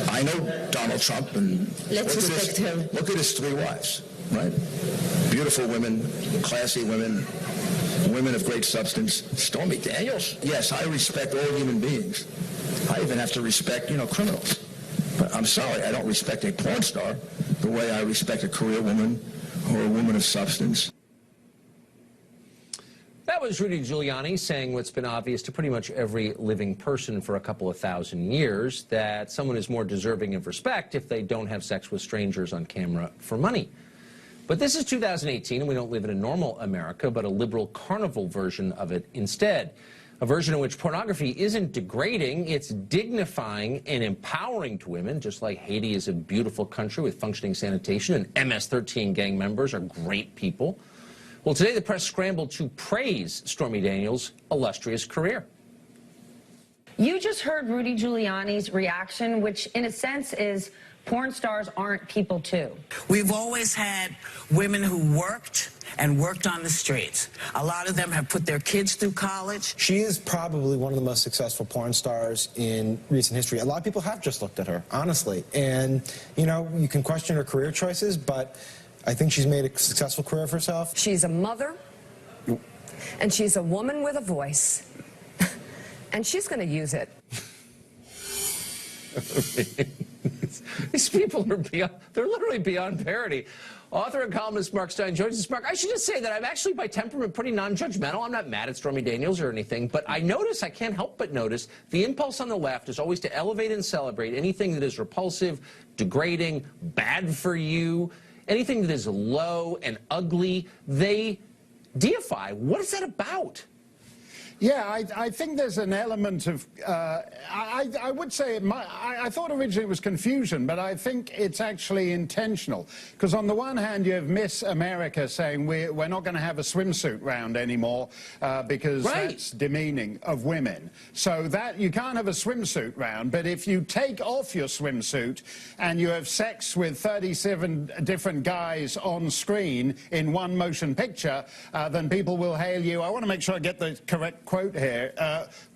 I know Donald Trump, and let's respect him. Look at his 3 wives, right? Beautiful women, classy women, women of great substance. Stormy Daniels, yes, I respect all human beings. I even have to respect, criminals. But I'm sorry, I don't respect a porn star the way I respect a career woman or a woman of substance. That was Rudy Giuliani saying what's been obvious to pretty much every living person for a couple of thousand years, that someone is more deserving of respect if they don't have sex with strangers on camera for money. But this is 2018, and we don't live in a normal America, but a liberal carnival version of it instead. A version in which pornography isn't degrading, it's dignifying and empowering to women, just like Haiti is a beautiful country with functioning sanitation, and MS-13 gang members are great people. Well, today the press scrambled to praise Stormy Daniels' illustrious career. You just heard Rudy Giuliani's reaction, which in a sense is porn stars aren't people too. We've always had women who worked and worked on the streets. A lot of them have put their kids through college. She is probably one of the most successful porn stars in recent history. A lot of people have just looked at her, honestly. And, you can question her career choices, but I think she's made a successful career for herself. She's a mother, and she's a woman with a voice, and she's going to use it. These people are they're literally beyond parody. Author and columnist Mark Stein joins us. Mark, I should just say that I'm actually by temperament pretty non-judgmental. I'm not mad at Stormy Daniels or anything, but I can't help but notice, the impulse on the left is always to elevate and celebrate anything that is repulsive, degrading, bad for you. Anything that is low and ugly, they deify. What is that about? Yeah, I think there's an element of, I would say, I thought originally it was confusion, but I think it's actually intentional. Because on the one hand, you have Miss America saying we're not going to have a swimsuit round anymore because that's demeaning of women. So that, you can't have a swimsuit round, but if you take off your swimsuit and you have sex with 37 different guys on screen in one motion picture, then people will hail you. I want to make sure I get the correct quote here.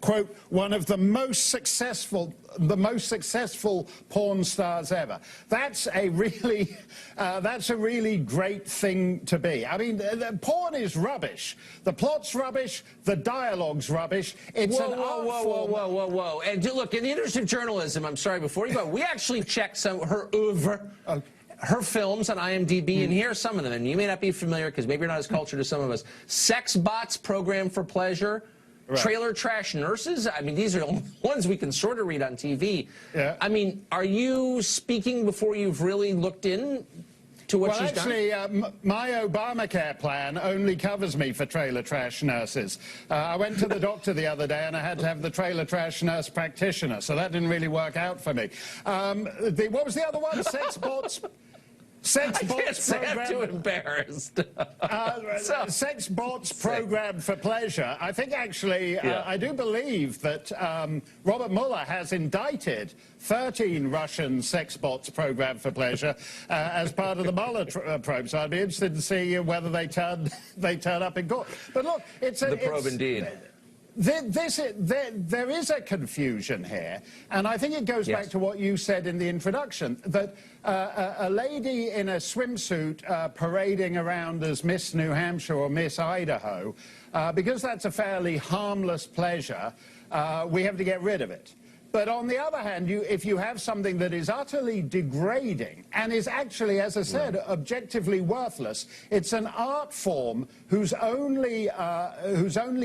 Quote, one of the most successful porn stars ever. That's a really great thing to be. I mean, the porn is rubbish. The plot's rubbish. The dialogue's rubbish. It's whoa. And look, in the interest of journalism, I'm sorry, before you go, we actually checked some her oeuvre. Okay. Her films on IMDb, and here are some of them, and you may not be familiar because maybe you're not as cultured as some of us. Sex Bots, Program for Pleasure, Trailer Trash Nurses. I mean, these are the ones we can sort of read on TV. Yeah. I mean, are you speaking before you've really looked in to what she's done? Well, actually, my Obamacare plan only covers me for trailer trash nurses. I went to the doctor the other day and I had to have the trailer trash nurse practitioner, so that didn't really work out for me. What was the other one? Sex Bots? Sex Bots Program. I'm too embarrassed. Sex Bots Program for Pleasure. I think actually, I do believe that Robert Mueller has indicted 13 Russian sex bots Program for Pleasure as part of the Mueller probe. So I'd be interested to see whether they turn up in court. But look, it's a probe indeed. There is a confusion here, and I think it goes back to what you said in the introduction, that a lady in a swimsuit parading around as Miss New Hampshire or Miss Idaho, because that's a fairly harmless pleasure, we have to get rid of it. But on the other hand, if you have something that is utterly degrading and is actually, as I said, objectively worthless, it's an art form whose only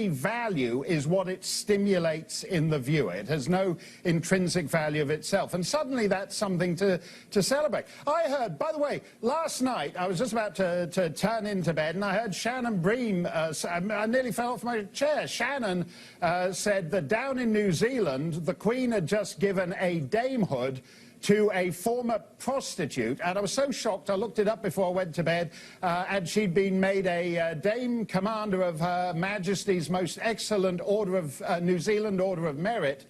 value is what it stimulates in the viewer. It has no intrinsic value of itself. And suddenly that's something to celebrate. I heard, by the way, last night, I was just about to turn into bed, and I heard Shannon Bream, I nearly fell off my chair. Shannon said that down in New Zealand, the Queen had just given a damehood to a former prostitute, and I was so shocked I looked it up before I went to bed, and she'd been made a Dame Commander of Her Majesty's Most Excellent Order of New Zealand Order of Merit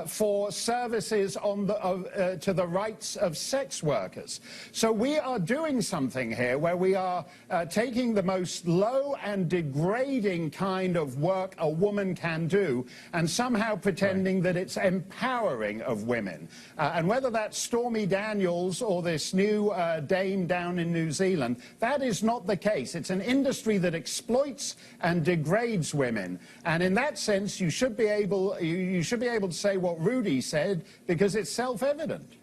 for services on the, to the rights of sex workers. So we are doing something here where we are taking the most low and degrading kind of work a woman can do and somehow pretending that it's empowering of women. And whether that's Stormy Daniels or this new dame down in New Zealand, that is not the case. It's an industry that exploits and degrades women. And in that sense, you should be able to say what Rudy said, because it's self-evident.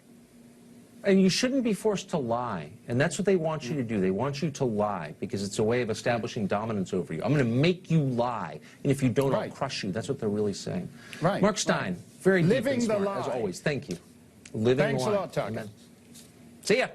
And you shouldn't be forced to lie. And that's what they want you to do. They want you to lie because it's a way of establishing dominance over you. I'm going to make you lie. And if you don't, I'll crush you. That's what they're really saying. Right. Mark Stein, very deep Living and the smart, lie. as always. Thank you. Living Thanks the lie. a lot, Tucker. Amen. See ya.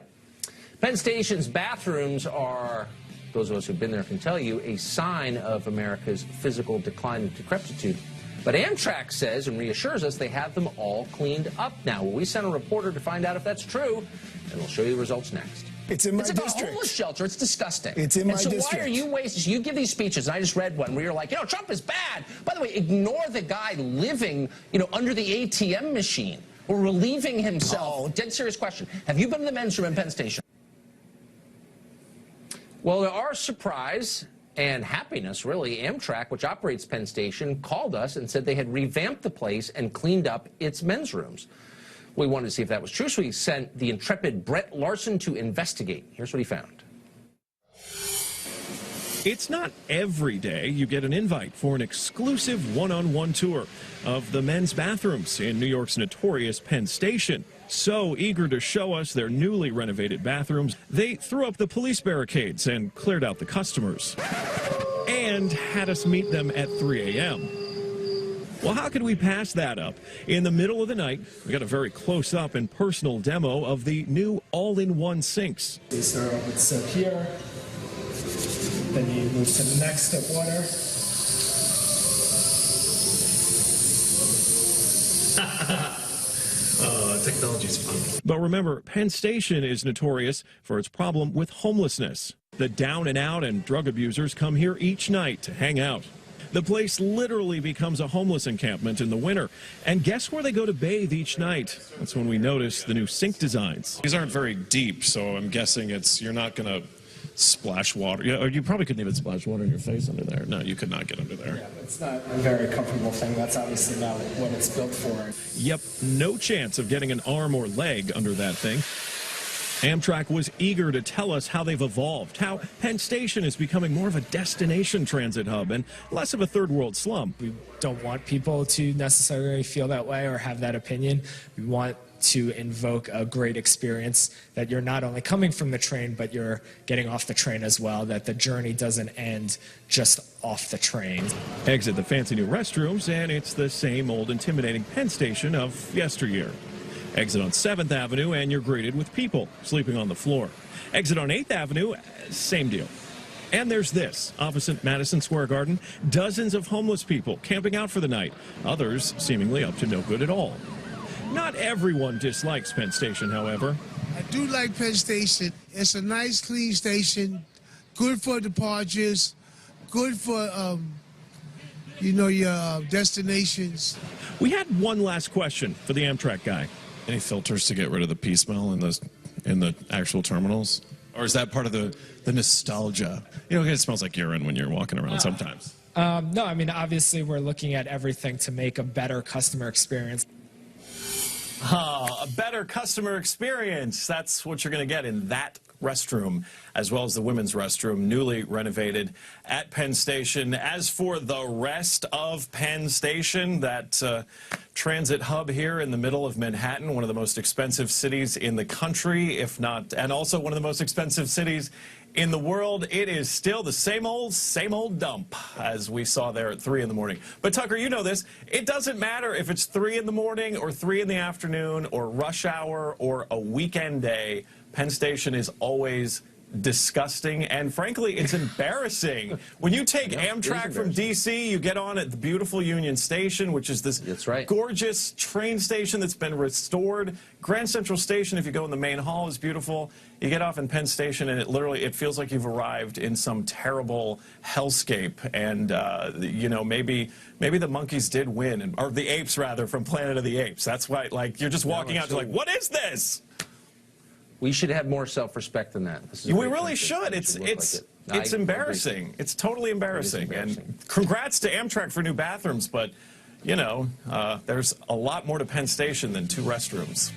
Penn Station's bathrooms are, those of us who've been there can tell you, a sign of America's physical decline and decrepitude. But Amtrak says and reassures us they have them all cleaned up now. Well, we sent a reporter to find out if that's true, and we'll show you the results next. It's in my district. It's like a homeless shelter. It's disgusting. It's in my district. So why are you wasting? You give these speeches, and I just read one where you're like, Trump is bad. By the way, ignore the guy living, under the ATM machine or relieving himself. Oh. Dead serious question. Have you been to the men's room in Penn Station? Well, to our surprise and happiness, really, Amtrak, which operates Penn Station, called us and said they had revamped the place and cleaned up its men's rooms. We wanted to see if that was true, so we sent the intrepid Brett Larson to investigate. Here's what he found. It's not every day you get an invite for an exclusive one-on-one tour of the men's bathrooms in New York's notorious Penn Station. So eager to show us their newly renovated bathrooms, they threw up the police barricades and cleared out the customers. And had us meet them at 3 a.m. Well, how could we pass that up? In the middle of the night, we got a very close-up and personal demo of the new all-in-one sinks. You start off with soap here, then you move to the next step, water. Technology's fun. But remember, Penn Station is notorious for its problem with homelessness. The down-and-out and drug abusers come here each night to hang out. The place literally becomes a homeless encampment in the winter. And guess where they go to bathe each night? That's when we notice the new sink designs. These aren't very deep, so I'm guessing you're not going to splash water. Yeah, or you probably couldn't even splash water in your face under there. No, you could not get under there. Yeah, it's not a very comfortable thing. That's obviously not what it's built for. Yep, no chance of getting an arm or leg under that thing. Amtrak was eager to tell us how they've evolved, how Penn Station is becoming more of a destination transit hub and less of a third world slum. We don't want people to necessarily feel that way or have that opinion. We want to invoke a great experience, that you're not only coming from the train, but you're getting off the train as well, that the journey doesn't end just off the train. Exit the fancy new restrooms, and it's the same old intimidating Penn Station of yesteryear. Exit on 7th Avenue, and you're greeted with people sleeping on the floor. Exit on 8th Avenue, same deal. And there's this, opposite Madison Square Garden, dozens of homeless people camping out for the night, others seemingly up to no good at all. Not everyone dislikes Penn Station, however. I do like Penn Station. It's a nice, clean station, good for departures, good for, your destinations. We had one last question for the Amtrak guy. Any filters to get rid of the pee smell in the actual terminals? Or is that part of the nostalgia? It smells like urine when you're walking around sometimes. No, I mean, obviously we're looking at everything to make a better customer experience. A better customer experience. That's what you're going to get in that restroom, as well as the women's restroom, newly renovated at Penn Station. As for the rest of Penn Station, that transit hub here in the middle of Manhattan, one of the most expensive cities in the country, if not, and also one of the most expensive cities in the world, it is still the same old dump, as we saw there at 3 in the morning. But Tucker, you know this. It doesn't matter if it's 3 in the morning or 3 in the afternoon or rush hour or a weekend day. Penn Station is always disgusting, and frankly, it's embarrassing. When you take Amtrak from D.C., you get on at the beautiful Union Station, which is this gorgeous train station that's been restored. Grand Central Station, if you go in the main hall, is beautiful. You get off in Penn Station, and it feels like you've arrived in some terrible hellscape. And you know, maybe the monkeys did win, or the apes rather, from Planet of the Apes. That's why, like, you're just walking out, you're like, what is this? We should have more self-respect than that. We really should. It's embarrassing. It's totally embarrassing. And congrats to Amtrak for new bathrooms, but, you know, there's a lot more to Penn Station than 2 restrooms.